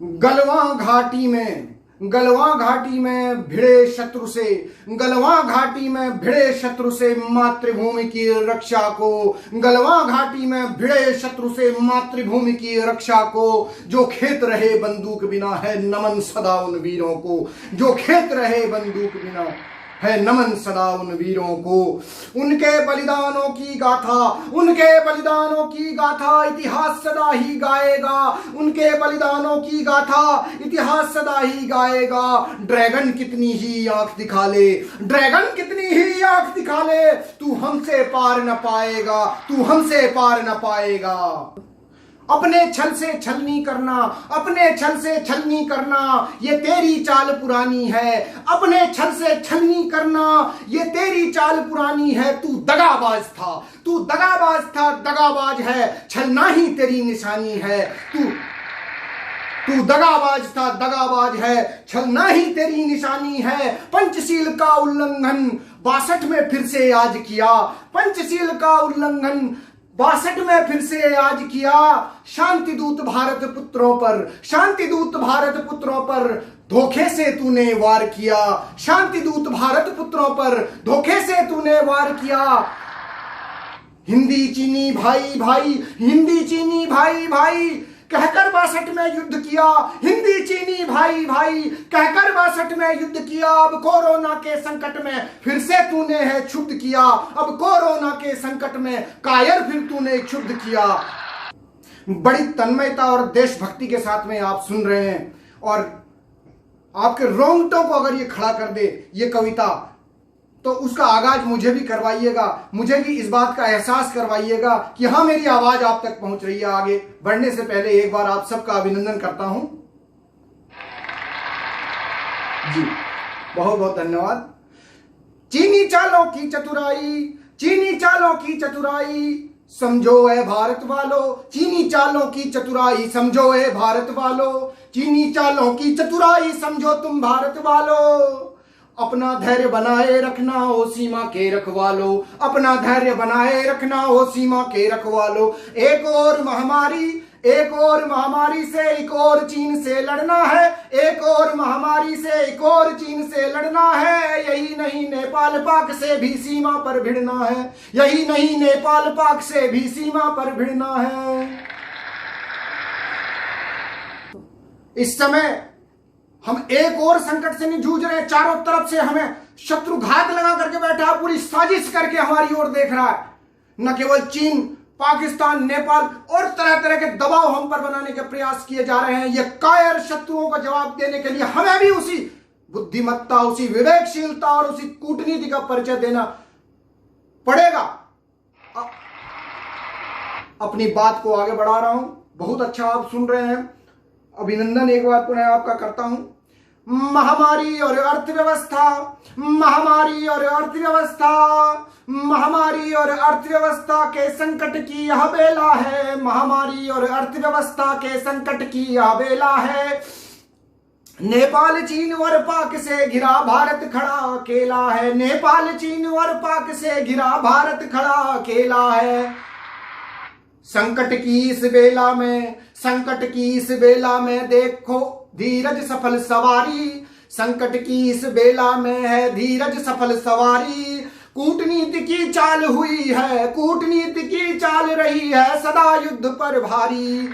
गलवां घाटी में भिड़े शत्रु से, गलवां घाटी में भिड़े शत्रु से मातृभूमि की रक्षा को, गलवां घाटी में भिड़े शत्रु से मातृभूमि की रक्षा को। जो खेत रहे बंदूक बिना है नमन सदा उन वीरों को, जो खेत रहे बंदूक बिना है नमन सदा उन वीरों को। उनके बलिदानों की गाथा, उनके बलिदानों की गाथा इतिहास सदा ही गाएगा, उनके बलिदानों की गाथा इतिहास सदा ही गाएगा। ड्रैगन कितनी ही आंख दिखा ले, ड्रैगन कितनी ही आंख दिखा ले, तू हमसे पार न पाएगा, तू हमसे पार न पाएगा। अपने छल से छलनी करना, अपने छल से छलनी करना, ये तेरी चाल पुरानी है। अपने छल से छलनी करना, ये तेरी चाल पुरानी है। तू दगाबाज था, तू दगाबाज था, दगाबाज है, छलना ही तेरी निशानी है। तू दगाबाज था, दगाबाज है, छलना ही तेरी निशानी है। पंचशील का उल्लंघन 62 में फिर से आज किया, पंचशील का उल्लंघन 62 में फिर से आज किया। शांतिदूत भारत पुत्रों पर, शांतिदूत भारत पुत्रों पर धोखे से तूने वार किया, शांतिदूत भारत पुत्रों पर धोखे से तूने वार किया। हिंदी चीनी भाई भाई, हिंदी चीनी भाई भाई कहकर 62 में युद्ध किया, हिंदी चीनी भाई भाई कहकर 62 में युद्ध किया। अब कोरोना के संकट में फिर से तूने है क्षुब्ध किया, अब कोरोना के संकट में कायर फिर तूने क्षुब्ध किया। बड़ी तन्मयता और देशभक्ति के साथ में आप सुन रहे हैं और आपके रोंगटों को अगर ये खड़ा कर दे ये कविता, तो उसका आगाज मुझे भी करवाइएगा, मुझे भी इस बात का एहसास करवाइएगा कि हाँ मेरी आवाज आप तक पहुंच रही है। आगे बढ़ने से पहले एक बार आप सबका अभिनंदन करता हूं जी, बहुत बहुत धन्यवाद। चीनी चालों की चतुराई, चीनी चालों की चतुराई समझो है भारत वालों, चीनी चालों की चतुराई समझो है भारत वालों, चीनी चालों की चतुराई समझो तुम भारत वालों। अपना धैर्य बनाए रखना हो सीमा के रखवालो, अपना धैर्य बनाए रखना हो सीमा के रखवालो। एक और महामारी, एक और महामारी से एक और चीन से लड़ना है, एक और महामारी से एक और चीन से लड़ना है। यही नहीं नेपाल पाक से भी सीमा पर भिड़ना है, यही नहीं नेपाल पाक से भी सीमा पर भिड़ना है। इस समय हम एक और संकट से नहीं जूझ रहे हैं, चारों तरफ से हमें शत्रु घात लगा करके बैठा है, पूरी साजिश करके हमारी ओर देख रहा है। न केवल चीन, पाकिस्तान, नेपाल और तरह तरह के दबाव हम पर बनाने के प्रयास किए जा रहे हैं। ये कायर शत्रुओं का जवाब देने के लिए हमें भी उसी बुद्धिमत्ता, उसी विवेकशीलता और उसी कूटनीति का परिचय देना पड़ेगा। अपनी बात को आगे बढ़ा रहा हूं, बहुत अच्छा आप सुन रहे हैं, अभिनंदन एक बार पुनः आपका करता हूं। महामारी और अर्थव्यवस्था, महामारी और अर्थव्यवस्था, महामारी और अर्थव्यवस्था के संकट की यह बेला है, महामारी और अर्थव्यवस्था के संकट की यह बेला है। नेपाल चीन और पाक से घिरा भारत खड़ा अकेला है, नेपाल चीन और पाक से घिरा भारत खड़ा अकेला है। संकट की इस बेला में, संकट की इस बेला में देखो धीरज सफल सवारी, संकट की इस बेला में है धीरज सफल सवारी। कूटनीति की चाल हुई है, कूटनीति की चाल रही है सदा युद्ध पर भारी,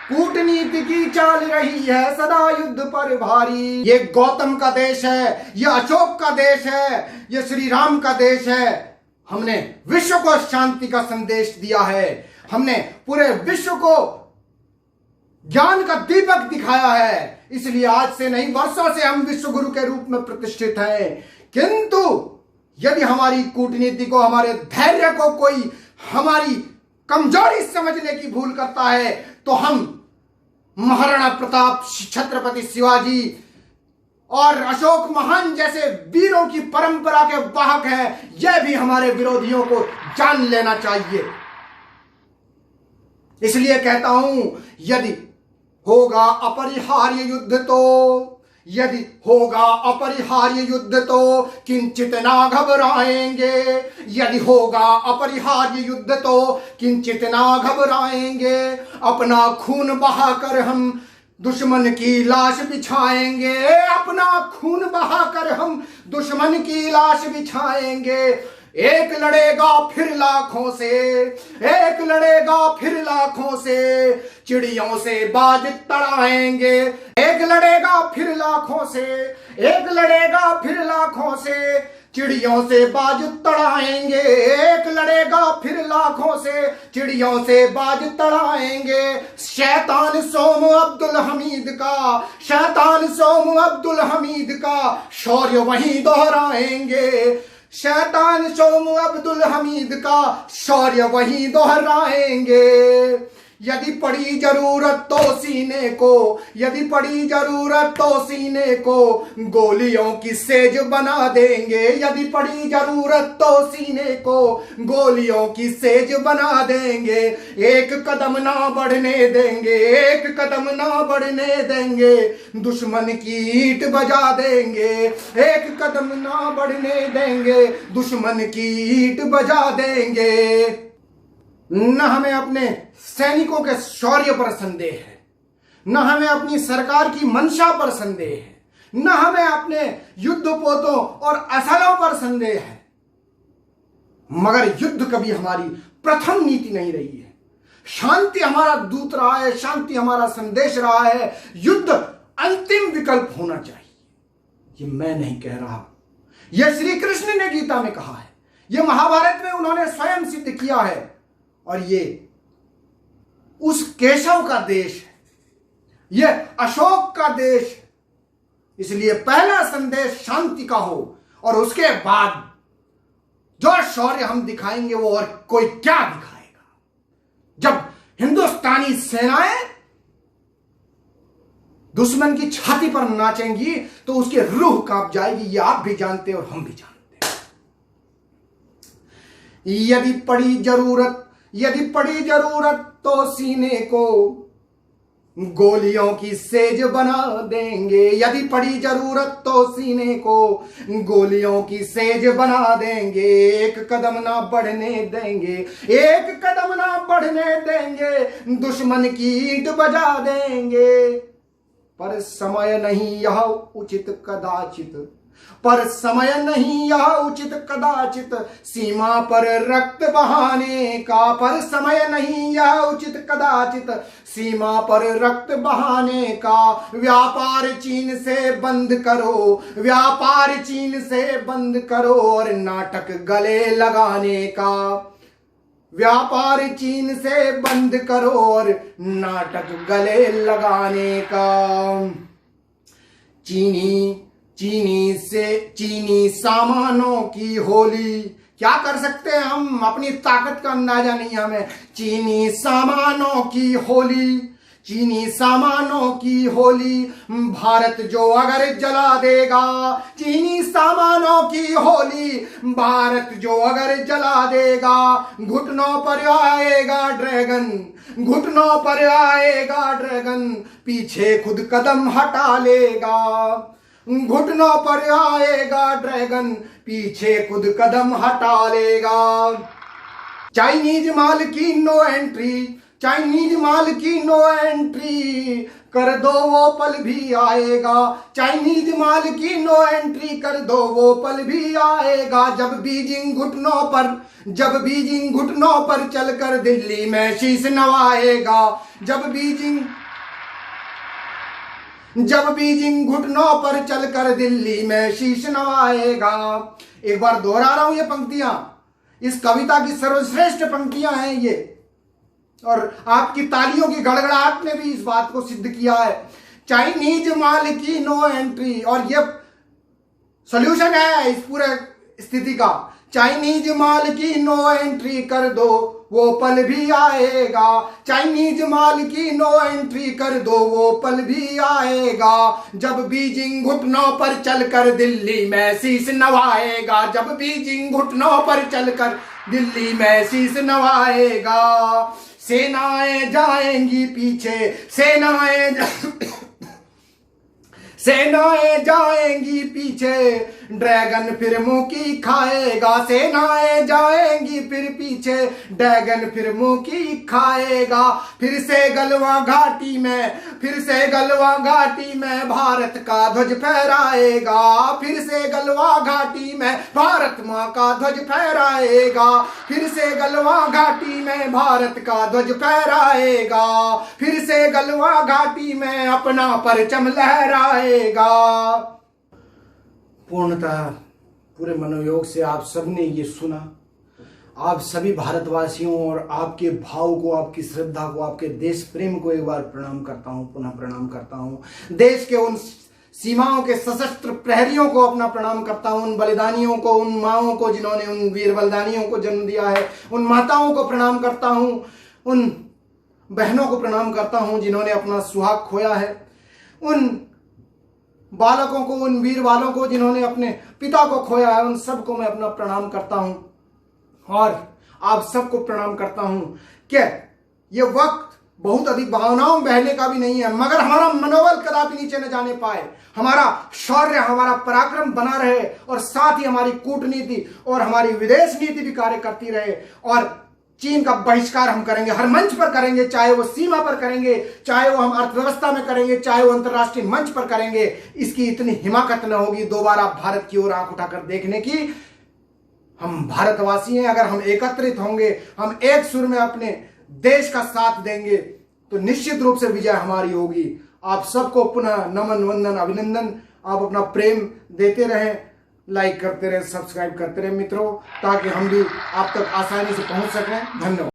कूटनीति की चाल रही है सदा युद्ध पर भारी। ये गौतम का देश है, ये अशोक का देश है, ये श्री राम का देश है। हमने विश्व को शांति का संदेश दिया है, हमने पूरे विश्व को ज्ञान का दीपक दिखाया है। इसलिए आज से नहीं, वर्षों से हम विश्व गुरु के रूप में प्रतिष्ठित हैं। किंतु यदि हमारी कूटनीति को, हमारे धैर्य को कोई हमारी कमजोरी समझने की भूल करता है तो हम महाराणा प्रताप, छत्रपति शिवाजी और अशोक महान जैसे वीरों की परंपरा के वाहक हैं। यह भी हमारे विरोधियों को जान लेना चाहिए। इसलिए कहता हूं, यदि होगा अपरिहार्य युद्ध तो, यदि होगा अपरिहार्य युद्ध तो किंचित ना घबराएंगे, यदि होगा अपरिहार्य युद्ध तो किंचित ना घबराएंगे। अपना खून बहाकर हम दुश्मन की लाश बिछाएंगे, अपना खून बहाकर हम दुश्मन की लाश बिछाएंगे। एक लड़ेगा फिर लाखों से, एक लड़ेगा फिर लाखों से, चिड़ियों से बाज तड़ाएंगे। एक लड़ेगा फिर लाखों से, एक लड़ेगा फिर लाखों से, चिड़ियों से बाज तड़ाएंगे। एक लड़ेगा फिर लाखों से, चिड़ियों से बाज तड़ाएंगे। शैतान सोम अब्दुल हमीद का, शैतान सोम अब्दुल हमीद का शौर्य वहीं दोहराएंगे। शैतान सोम अब्दुल हमीद का शौर्य वहीं दोहराएंगे। यदि पड़ी जरूरत तो सीने को, यदि पड़ी जरूरत तो सीने को गोलियों की सेज बना देंगे। यदि पड़ी जरूरत तो सीने को गोलियों की सेज बना देंगे। एक कदम ना बढ़ने देंगे, एक कदम ना बढ़ने देंगे, दुश्मन की ईंट बजा देंगे। एक कदम ना बढ़ने देंगे, दुश्मन की ईंट बजा देंगे। न हमें अपने सैनिकों के शौर्य पर संदेह है, न हमें अपनी सरकार की मंशा पर संदेह है, न हमें अपने युद्धपोतों और असलों पर संदेह है, मगर युद्ध कभी हमारी प्रथम नीति नहीं रही है। शांति हमारा दूत रहा है, शांति हमारा संदेश रहा है। युद्ध अंतिम विकल्प होना चाहिए। ये मैं नहीं कह रहा, यह श्री कृष्ण ने गीता में कहा है, यह महाभारत में उन्होंने स्वयं सिद्ध किया है। और ये उस केशव का देश है, यह अशोक का देश है। इसलिए पहला संदेश शांति का हो, और उसके बाद जो शौर्य हम दिखाएंगे वो और कोई क्या दिखाएगा। जब हिंदुस्तानी सेनाएं दुश्मन की छाती पर नाचेंगी तो उसकी रूह कांप जाएगी। ये आप भी जानते और हम भी जानते हैं। यदि पड़ी जरूरत, यदि पड़ी जरूरत तो सीने को गोलियों की सेज बना देंगे। यदि पड़ी जरूरत तो सीने को गोलियों की सेज बना देंगे। एक कदम ना बढ़ने देंगे, एक कदम ना बढ़ने देंगे, दुश्मन की ईंट बजा देंगे। पर समय नहीं यह उचित कदाचित, पर समय नहीं यह उचित कदाचित सीमा पर रक्त बहाने का। पर समय नहीं यह उचित कदाचित सीमा पर रक्त बहाने का। व्यापार चीन से बंद करो, व्यापार चीन से बंद करो, और नाटक गले लगाने का। व्यापार चीन से बंद करो और नाटक गले लगाने का। चीनी सामानों की होली, क्या कर सकते हैं हम, अपनी ताकत का अंदाजा नहीं हमें। चीनी सामानों की होली, चीनी सामानों की होली, भारत जो अगर जला देगा। चीनी सामानों की होली, भारत जो अगर जला देगा। घुटनों पर आएगा ड्रैगन, घुटनों पर आएगा ड्रैगन, पीछे खुद कदम हटा लेगा। घुटनों पर आएगा ड्रैगन, पीछे खुद कदम हटा लेगा। चाइनीज माल की नो एंट्री, चाइनीज माल की नो एंट्री कर दो वो पल भी आएगा। चाइनीज माल की नो एंट्री कर दो वो पल भी आएगा। जब बीजिंग घुटनों पर, जब बीजिंग घुटनों पर चलकर दिल्ली में शीश नवाएगा। जब बीजिंग घुटनों पर चलकर दिल्ली में शीश नवाएगा। एक बार दोहरा रहा हूं ये पंक्तियां, इस कविता की सर्वश्रेष्ठ पंक्तियां हैं ये, और आपकी तालियों की गड़गड़ाहट ने भी इस बात को सिद्ध किया है। चाइनीज माल की नो एंट्री, और ये सॉल्यूशन है इस पूरे स्थिति का। चाइनीज माल की नो एंट्री कर दो वो पल भी आएगा। चाइनीज माल की नो एंट्री कर दो वो पल भी आएगा। जब बीजिंग घुटनों पर चलकर दिल्ली में शीश नवाएगा। जब बीजिंग घुटनों पर चलकर दिल्ली में शीश नवाएगा। सेनाएं जाएंगी पीछे, सेनाएं जाएंगी पीछे, ड्रैगन फिर मुंह की खाएगा, सेनाएं जाएंगी फिर पीछे, ड्रैगन फिर मुंह की खाएगा। फिर से गलवा घाटी में, फिर से गलवा घाटी में भारत का ध्वज फहराएगा, फिर से गलवा घाटी में भारत माँ का ध्वज फहराएगा, फिर से गलवा घाटी में भारत का ध्वज फहराएगा, फिर से गलवा घाटी में अपना परचम लहराएगा। पूर्णतः पूरे मनोयोग से आप सबने ये सुना। आप सभी भारतवासियों और आपके भाव को, आपकी श्रद्धा को, आपके देश प्रेम को एक बार प्रणाम करता हूं, पुनः प्रणाम करता हूं। देश के उन सीमाओं के सशस्त्र प्रहरियों को अपना प्रणाम करता हूं, उन बलिदानियों को, उन माओं को जिन्होंने उन वीर बलिदानियों को जन्म दिया है, उन माताओं को प्रणाम करता हूं, उन बहनों को प्रणाम करता हूं जिन्होंने अपना सुहाग खोया है, उन बालकों को, उन वीर बालों को जिन्होंने अपने पिता को खोया है, उन सबको मैं अपना प्रणाम करता हूं। और आप सबको प्रणाम करता हूं कि ये वक्त बहुत अधिक भावनाओं में बहने का भी नहीं है, मगर हमारा मनोबल कदापि नीचे न जाने पाए, हमारा शौर्य, हमारा पराक्रम बना रहे और साथ ही हमारी कूटनीति और हमारी विदेश नीति भी कार्य करती रहे। और चीन का बहिष्कार हम करेंगे, हर मंच पर करेंगे, चाहे वो सीमा पर करेंगे, चाहे वो हम अर्थव्यवस्था में करेंगे, चाहे वो अंतर्राष्ट्रीय मंच पर करेंगे। इसकी इतनी हिमाकत न होगी दोबारा भारत की ओर आंख उठाकर देखने की। हम भारतवासी हैं, अगर हम एकत्रित होंगे, हम एक सुर में अपने देश का साथ देंगे तो निश्चित रूप से विजय हमारी होगी। आप सबको पुनः नमन, वंदन, अभिनंदन। आप अपना प्रेम देते रहें, लाइक करते रहें, सब्सक्राइब करते रहें मित्रों, ताकि हम भी आप तक आसानी से पहुंच सकें। धन्यवाद।